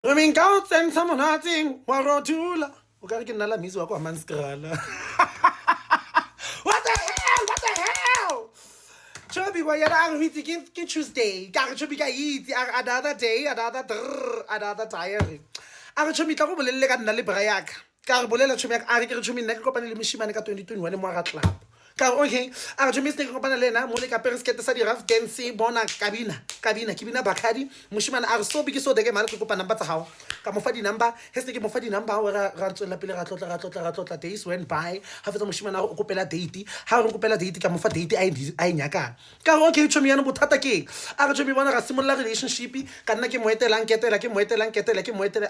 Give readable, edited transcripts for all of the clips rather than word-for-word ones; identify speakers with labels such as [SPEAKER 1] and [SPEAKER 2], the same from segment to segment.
[SPEAKER 1] I mean, go send someone nothing. Warotula. Okay, can nala miss wako manskrala. What the hell? What the hell? Chobi wa yara ang hiti kin Tuesday. Kaka chobi ka iti another day, another diary. Ang chobi tla go bolelle ka nna le brayak. Ka re bolela chobi ka ari ke re chobi nna ke kopane le moshimane ka 2021 mo ga club. Ka okay, a re chobi se ke kopana le na mo le ka periskete sa di rough dance bona kabina bakadi moshimane a re so biki so de ke mara ke kopana number tsa hao. Ka mo fa di number, hese ke mo fa di number ra tswela pele ra tlotla days went by. Ha fetsa moshimane a go kopela date, ha re kopela date ka mo fa date a nyaka. Ka okay chomi yana bothata ke a re chomi bona ga simolla relationship ka nna ke mo etela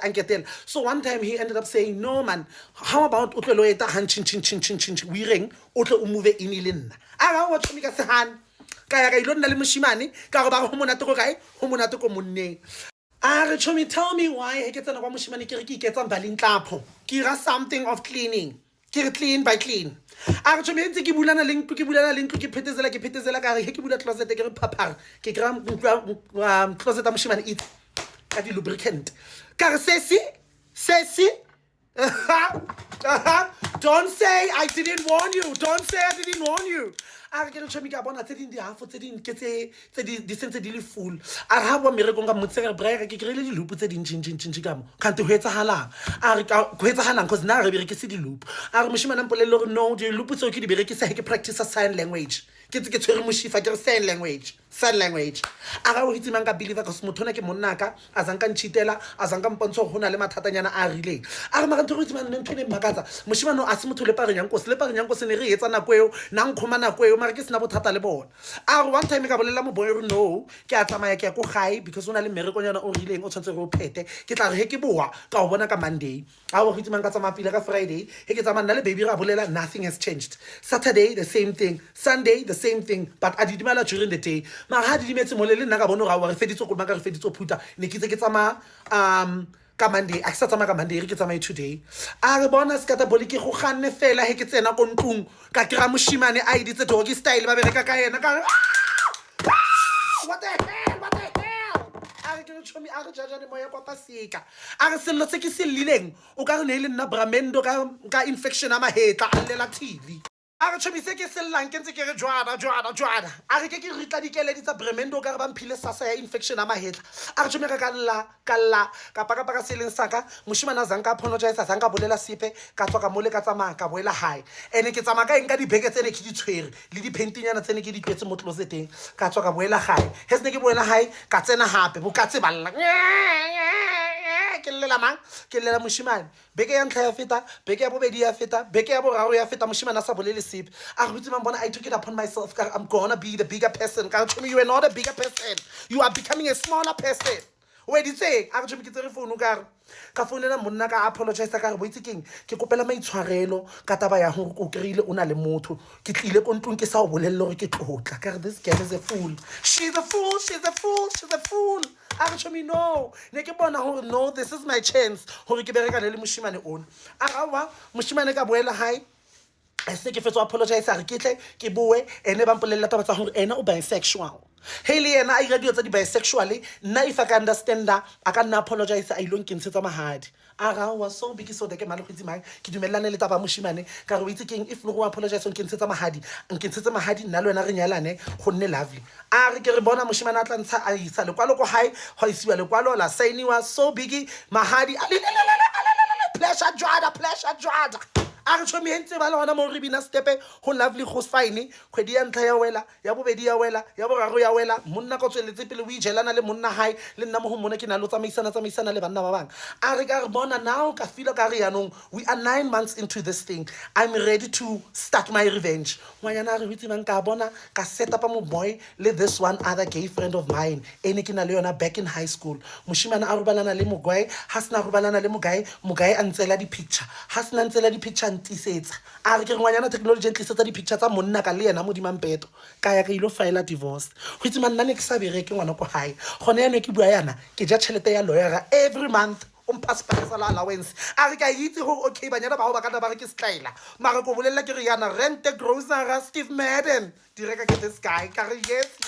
[SPEAKER 1] anketela. So one time he ended up saying, no man, how about utlelo eta han chin we ring utle o move in le nna. A ga wa chomi ka se han ka ya ka ilo nna le moshimane ka go ba go monate go kae go monate ko monneng. Are chomi, tell me why I get an moshimane ke re ke iketsa balin tlapo. Ke ra something of cleaning. Ke clean by clean. Are chomi ntse ke bulana le ntlo ke phetezela ka re he ke bula closet ke re phapara. Ke gra closet a moshimane it ka di lubricant. Ka re sesi. Don't say I didn't warn you. Don't say I didn't warn you. A ke re chomi ka bona tse ding di half tse ding ke tse di sentse di le full. A re ha bo mere go nga motsega braga ke krile di loop tse ding ka mo. Kante ho etsahalang. A re ka go etsahalang cause na re berekise di loop. A re moshimane mpolelle gore no di loop tse ke di berekisa he ke practice sign language. Ke tshwere moshifa ke re sign language. A ga o hitse mang ka believer cause motho na ke monna ka a zanka ntshitela a zanka mpontsho hona le mathatanyana a rile. A re mara ntho go hitse mang ntho ne makatsa moshimane a se motho le pareng yanko se ne re etsa nako eo na nkgoma nako eo mara ke sena bothata le bona. A re one time ka bolela mo boy no ke a tsamaya ke ya go gae because ona le mmerekonyana o rileng o tshwantse go phete ke tla re he ke boa ka o bona ka Monday. A o hitse mang ka tsamaya pila ka Friday he ke tsamaya nna le baby ra bolela nothing has changed. Saturday the same thing, Sunday the same thing, but a didimala during the day. Ma ha didimetse mo le nna ka bona ga re feditse go maka re feditse phuta ne ke tse ke tsamaya ka Monday a ke sa tsamaya ka Monday re ke tsamaya today. A re bona se ka ta boli ke go ganne fela he ke tsena ko ntlong ka kira moshimane a iditse doggy style ba bereka ka yena ka what the hell a re ke chomi a re jajane moya kwa pasika a re sello se ke se lileng o ka re ne le nna bramendo ka infection a mahetla a lela tili. A re chomi se ke sellang ke ntse ke re jwana a re ke ritla dikeledi tsa bremendo ka re ba mphile sasa ya infection a mahetla. A re chomi ka kalla ka paka seleng saka moshimane a zanka apologize a zanka bolela sepe ka tswa ka mole ka tsamaya ka boela hae ene ke tsamaya ka enka dibeke tsene ke di tshwere le di paintingnyana tsene ke di twetse mo closeteng ka tswa ka boela hae he sene ke boela hae ka tsena hape bo ka tseballa ke lela moshimane beke ya ntlha ya feta beke ya bobedi ya feta beke ya boraro ya feta moshimane a sa bolele sepe a re mang bona I took it upon myself ka I'm gonna be the bigger person ka re you are not a bigger person, you are becoming a smaller person. We di tse a re ke tsere phone ka founela monna ka apologize ka re boitse keng ke kopela maitshwarelo ka taba ya hore o kreile o na le motho ke tlile ko ntlong ke sa o bolelle gore ke tlotla ka re this girl is a fool, she's a fool. A re chomi no ne ke bona hore no this is my chance hore ke berekane le moshimane ona. A ga wa moshimane ka boela hae a se ke fetso apologize a re ke boe ene ba mpolella taba tsa hore ena o bisexual. Hailey yena a iradio tsa di bisexual nna if I can understand a ka nna apologize a ilong ke ntshetsa mahadi. A ga wa so big so de ke male go itse mang ke dumellane le taba moshimane ka re o itse keng if no go apologize on ke ntshetsa mahadi nna le wena re nyalane go nne lovely. A re ke re bona moshimane a tla ntsha a isa lekwalo go hae go isiwa lekwalo la signiwa so big mahadi pleasure jwada. A re chomi entse ba le hona mo re bina stepe go lovely go fine kgwedi ya ntlha ya wela ya bobedi ya wela ya boraro ya wela monna ka tsweletse pele o ijelana le monna hae le nna mo go mona ke na lo tsamaisana le banna ba bang. A re ka re bona now ka feel ka re yanong we are 9 months into this thing, I'm ready to start my revenge. Ngwanyana a re witse mang ka bona ka set up mo boy le this one other gay friend of mine ene ke na le yona back in high school. Moshimane a rubalana le mogwae hasna rubalana le mogae a ntsela di picture hasna ntsela di picture ntisetsa. A re ke ngwanyana technology ntlisetsa di picture tsa monna ka le yena mo dimampeto ka ya ka ilo file divorce go itse manna ne ke sa bereke ngwana ko hae gone ya ne ke bua yana ke ja tšhelete ya lawyer every month passport allowance. A re ka itse go okay banyana ba go ba ka ba re ke style mara go bolella ke re yana rent grocery Steve Madden di reka ke this guy ka re yes